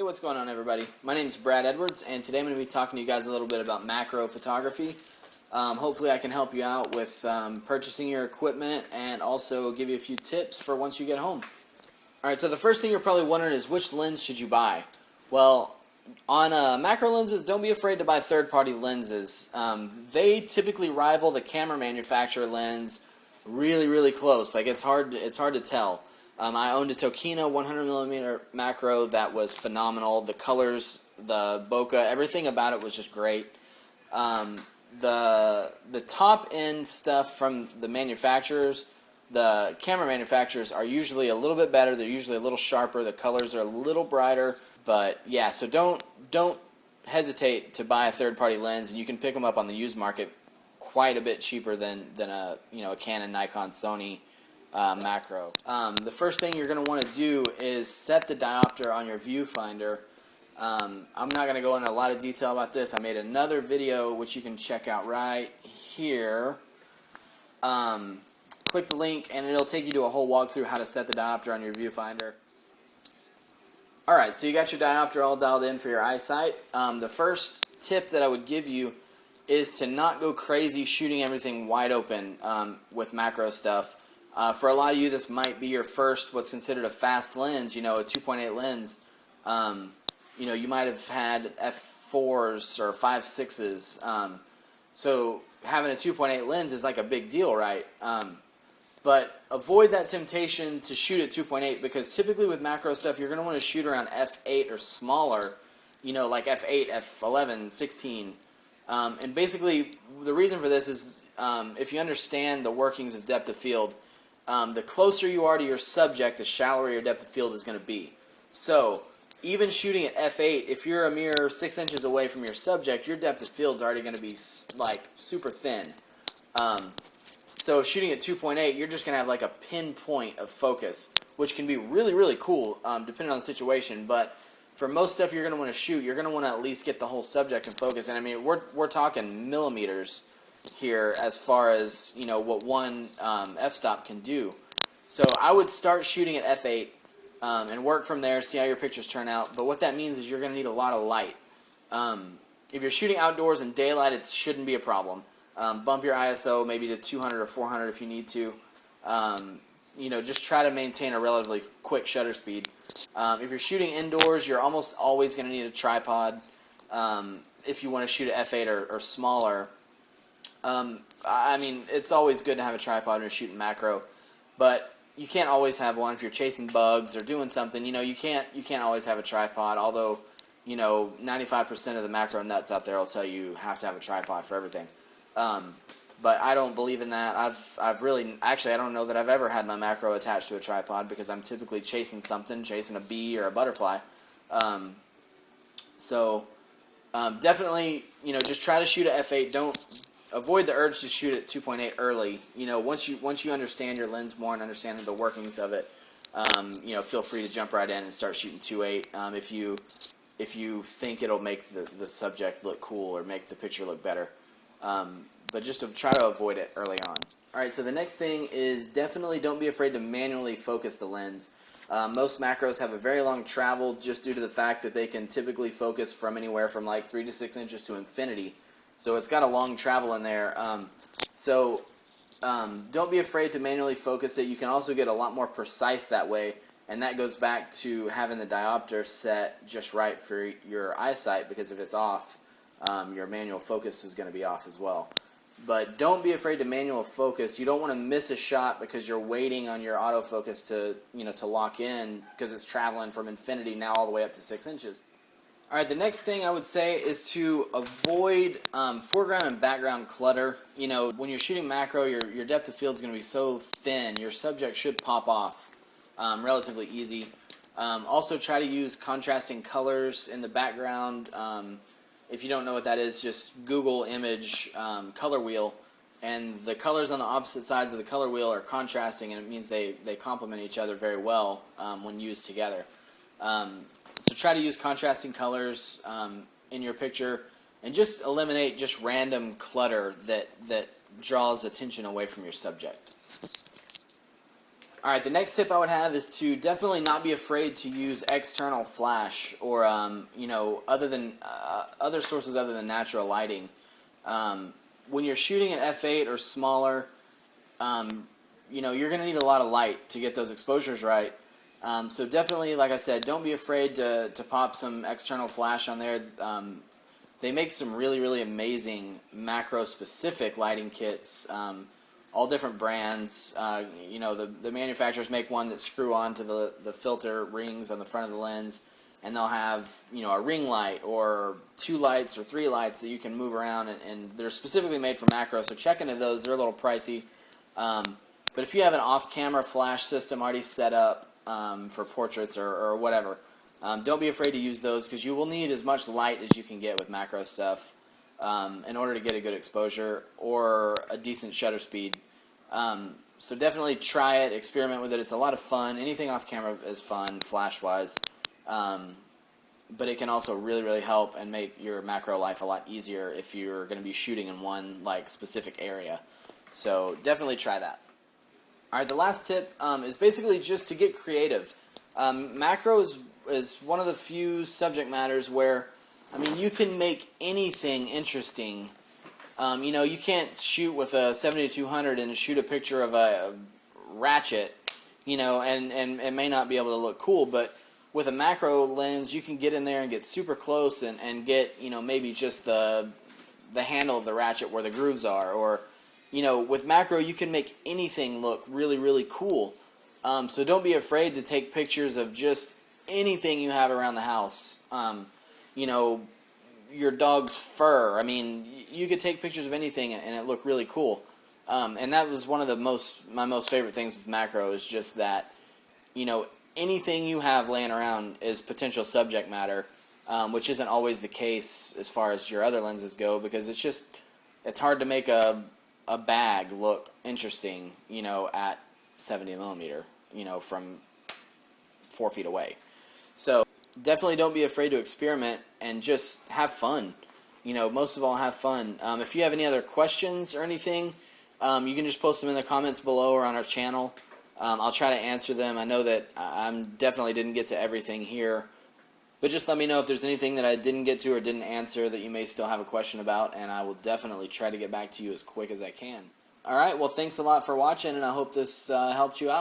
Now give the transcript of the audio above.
what's going on, everybody? My name is Brad Edwards, and today I'm going to be talking to you guys a little bit about macro photography. Hopefully I can help you out with purchasing your equipment and also give you a few tips for once you get home. Alright, so the first thing you're probably wondering is which lens should you buy? Well, on macro lenses, don't be afraid to buy third-party lenses. They typically rival the camera manufacturer lens really close. Like it's hard to tell. I owned a Tokina 100mm macro that was phenomenal. The colors, the bokeh, everything about it was just great. The top end stuff from the manufacturers, the camera manufacturers, are usually a little bit better. They're usually a little sharper. The colors are a little brighter. But yeah, so don't hesitate to buy a third-party lens, and you can pick them up on the used market quite a bit cheaper than a Canon, Nikon, Sony macro. The first thing you're going to want to do is set the diopter on your viewfinder. I'm not going to go into a lot of detail about this. I made another video which you can check out right here. Click the link and it'll take you to a whole walkthrough how to set the diopter on your viewfinder. Alright, so you got your diopter all dialed in for your eyesight. The first tip that I would give you is to not go crazy shooting everything wide open with macro stuff. For a lot of you, this might be your first, what's considered a fast lens, a 2.8 lens. You might have had f4s or 5.6s. So having a 2.8 lens is like a big deal, right? But avoid that temptation to shoot at 2.8 because typically with macro stuff, you're going to want to shoot around f8 or smaller, like f8, f11, 16. And basically, the reason for this is if you understand the workings of depth of field, the closer you are to your subject, the shallower your depth of field is going to be. So, even shooting at f8, if you're a mere 6 inches away from your subject, your depth of field is already going to be like super thin. So shooting at 2.8, you're just going to have like a pinpoint of focus, which can be really cool depending on the situation. But for most stuff you're going to want to shoot, you're going to want to at least get the whole subject in focus. And I mean, we're talking millimeters here as far as what one f-stop can do. So I would start shooting at f8 and work from there, see how your pictures turn out. But what that means is you're going to need a lot of light. If you're shooting outdoors in daylight, it shouldn't be a problem. Bump your ISO maybe to 200 or 400 if you need to. Just try to maintain a relatively quick shutter speed. If you're shooting indoors, you're almost always going to need a tripod if you want to shoot at f8 or smaller. I mean, it's always good to have a tripod when you're shooting macro, but you can't always have one if you're chasing bugs or doing something. You can't always have a tripod. Although 95% of the macro nuts out there will tell you have to have a tripod for everything. But I don't believe in that. I don't know that I've ever had my macro attached to a tripod because I'm typically chasing something, chasing a bee or a butterfly. Definitely, just try to shoot at f8. Don't avoid the urge to shoot at 2.8 early. Once you understand your lens more and understand the workings of it, feel free to jump right in and start shooting 2.8. If you think it'll make the subject look cool or make the picture look better. But just to try to avoid it early on. Alright, so the next thing is definitely don't be afraid to manually focus the lens. Most macros have a very long travel just due to the fact that they can typically focus from anywhere from like 3 to 6 inches to infinity. So it's got a long travel in there. Don't be afraid to manually focus it. You can also get a lot more precise that way. And that goes back to having the diopter set just right for your eyesight because if it's off, your manual focus is going to be off as well. But don't be afraid to manual focus. You don't want to miss a shot because you're waiting on your autofocus to lock in because it's traveling from infinity now all the way up to 6 inches. Alright, the next thing I would say is to avoid foreground and background clutter. When you're shooting macro, your depth of field is going to be so thin, your subject should pop off relatively easy. Also try to use contrasting colors in the background. If you don't know what that is, just Google image color wheel, and the colors on the opposite sides of the color wheel are contrasting, and it means they complement each other very well when used together. So try to use contrasting colors in your picture, and just eliminate just random clutter that draws attention away from your subject. All right, the next tip I would have is to definitely not be afraid to use external flash or other sources other than natural lighting. When you're shooting at f8 or smaller, you're going to need a lot of light to get those exposures right. So definitely, like I said, don't be afraid to pop some external flash on there. They make some really, really amazing macro-specific lighting kits. All different brands. The manufacturers make one that screw onto the filter rings on the front of the lens, and they'll have a ring light or 2 lights or 3 lights that you can move around, and they're specifically made for macro. So check into those. They're a little pricey, but if you have an off-camera flash system already set up for portraits or whatever, don't be afraid to use those, because you will need as much light as you can get with macro stuff in order to get a good exposure or a decent shutter speed. So definitely try it, experiment with it. It's a lot of fun. Anything off camera is fun, flash-wise. But it can also really, really help and make your macro life a lot easier if you're going to be shooting in one specific area. So definitely try that. All right, the last tip is basically just to get creative. Macro is one of the few subject matters where, you can make anything interesting. You can't shoot with a 7200 and shoot a picture of a ratchet, and it may not be able to look cool, but with a macro lens, you can get in there and get super close and get, maybe just the handle of the ratchet where the grooves are, or, with macro, you can make anything look really, really cool. So don't be afraid to take pictures of just anything you have around the house. Your dog's fur. You could take pictures of anything and it looked really cool. And that was one of my most favorite things with macro, is just that, anything you have laying around is potential subject matter, which isn't always the case as far as your other lenses go, because it's hard to make a bag look interesting, at 70 millimeter, from 4 feet away. So definitely don't be afraid to experiment and just have fun. Most of all, have fun. If you have any other questions or anything, you can just post them in the comments below or on our channel. I'll try to answer them. I know that I definitely didn't get to everything here, but just let me know if there's anything that I didn't get to or didn't answer that you may still have a question about, and I will definitely try to get back to you as quick as I can. Alright, well, thanks a lot for watching, and I hope this helped you out.